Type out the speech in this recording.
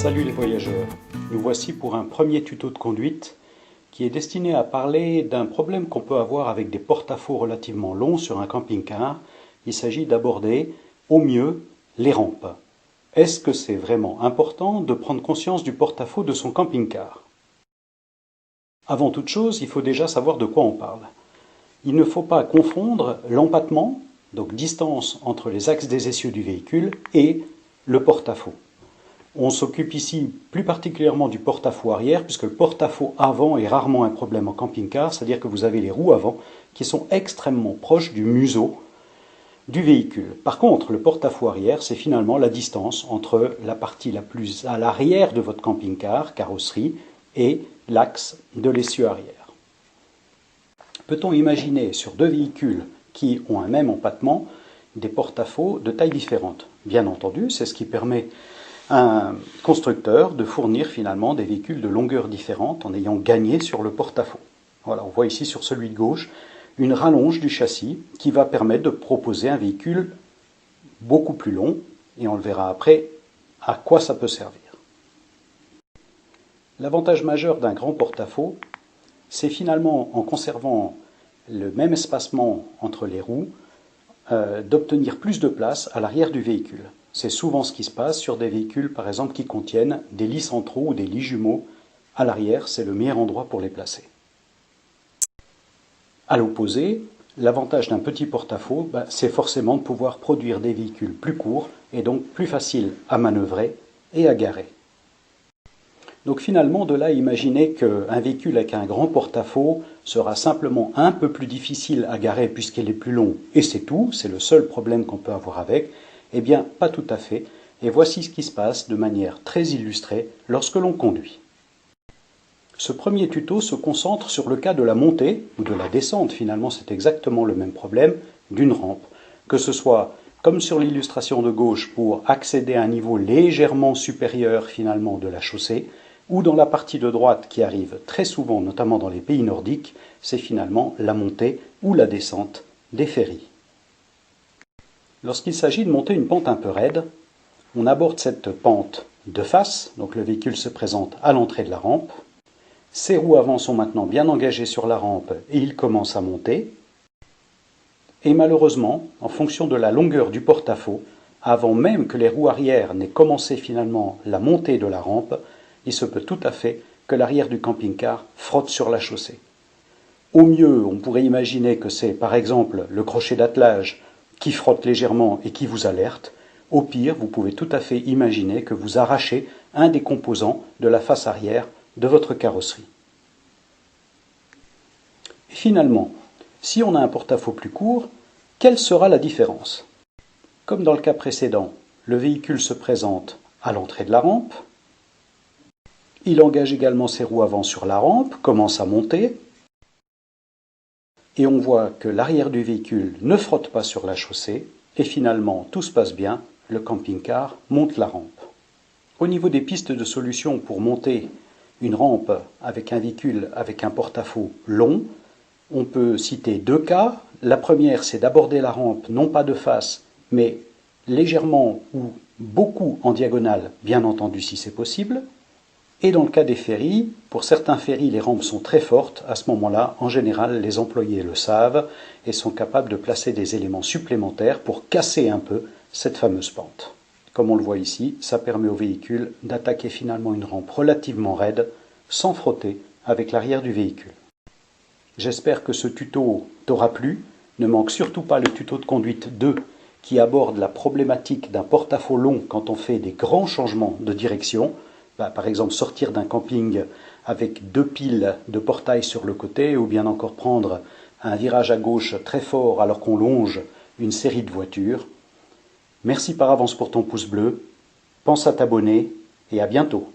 Salut les voyageurs, nous voici pour un premier tuto de conduite qui est destiné à parler d'un problème qu'on peut avoir avec des porte-à-faux relativement longs sur un camping-car. Il s'agit d'aborder au mieux les rampes. Est-ce que c'est vraiment important de prendre conscience du porte-à-faux de son camping-car? Avant toute chose, il faut déjà savoir de quoi on parle. Il ne faut pas confondre l'empattement, donc distance entre les axes des essieux du véhicule, et le porte-à-faux. On s'occupe ici plus particulièrement du porte-à-faux arrière, puisque le porte-à-faux avant est rarement un problème en camping-car, c'est-à-dire que vous avez les roues avant qui sont extrêmement proches du museau du véhicule. Par contre, le porte-à-faux arrière, c'est finalement la distance entre la partie la plus à l'arrière de votre camping-car, carrosserie, et l'axe de l'essieu arrière. Peut-on imaginer sur deux véhicules qui ont un même empattement des porte-à-faux de taille différente? Bien entendu, c'est ce qui permet un constructeur de fournir finalement des véhicules de longueur différente en ayant gagné sur le porte-à-faux. Voilà, on voit ici sur celui de gauche une rallonge du châssis qui va permettre de proposer un véhicule beaucoup plus long, et on le verra après à quoi ça peut servir. L'avantage majeur d'un grand porte-à-faux, c'est finalement, en conservant le même espacement entre les roues, d'obtenir plus de place à l'arrière du véhicule. C'est souvent ce qui se passe sur des véhicules, par exemple, qui contiennent des lits centraux ou des lits jumeaux. À l'arrière, c'est le meilleur endroit pour les placer. À l'opposé, l'avantage d'un petit porte-à-faux, c'est forcément de pouvoir produire des véhicules plus courts et donc plus faciles à manœuvrer et à garer. Donc finalement, de là à imaginer qu'un véhicule avec un grand porte-à-faux sera simplement un peu plus difficile à garer puisqu'il est plus long, et c'est tout, c'est le seul problème qu'on peut avoir avec. Eh bien, pas tout à fait, et voici ce qui se passe de manière très illustrée lorsque l'on conduit. Ce premier tuto se concentre sur le cas de la montée, ou de la descente, finalement c'est exactement le même problème, d'une rampe. Que ce soit, comme sur l'illustration de gauche, pour accéder à un niveau légèrement supérieur finalement de la chaussée, ou dans la partie de droite qui arrive très souvent, notamment dans les pays nordiques, c'est finalement la montée ou la descente des ferries. Lorsqu'il s'agit de monter une pente un peu raide, on aborde cette pente de face, donc le véhicule se présente à l'entrée de la rampe, ses roues avant sont maintenant bien engagées sur la rampe et il commence à monter, et malheureusement, en fonction de la longueur du porte-à-faux, avant même que les roues arrière n'aient commencé finalement la montée de la rampe, il se peut tout à fait que l'arrière du camping-car frotte sur la chaussée. Au mieux, on pourrait imaginer que c'est par exemple le crochet d'attelage qui frotte légèrement et qui vous alerte. Au pire, vous pouvez tout à fait imaginer que vous arrachez un des composants de la face arrière de votre carrosserie. Et finalement, si on a un porte-à-faux plus court, quelle sera la différence? Comme dans le cas précédent, le véhicule se présente à l'entrée de la rampe, il engage également ses roues avant sur la rampe, commence à monter, et on voit que l'arrière du véhicule ne frotte pas sur la chaussée, et finalement tout se passe bien, le camping-car monte la rampe. Au niveau des pistes de solutions pour monter une rampe avec un véhicule avec un porte-à-faux long, on peut citer deux cas. La première, c'est d'aborder la rampe non pas de face, mais légèrement ou beaucoup en diagonale, bien entendu si c'est possible. Et dans le cas des ferries, pour certains ferries, les rampes sont très fortes. À ce moment-là, en général, les employés le savent et sont capables de placer des éléments supplémentaires pour casser un peu cette fameuse pente. Comme on le voit ici, ça permet au véhicule d'attaquer finalement une rampe relativement raide sans frotter avec l'arrière du véhicule. J'espère que ce tuto t'aura plu. Ne manque surtout pas le tuto de conduite 2 qui aborde la problématique d'un porte-à-faux long quand on fait des grands changements de direction. Par exemple sortir d'un camping avec deux piles de portail sur le côté, ou bien encore prendre un virage à gauche très fort alors qu'on longe une série de voitures. Merci par avance pour ton pouce bleu, pense à t'abonner et à bientôt.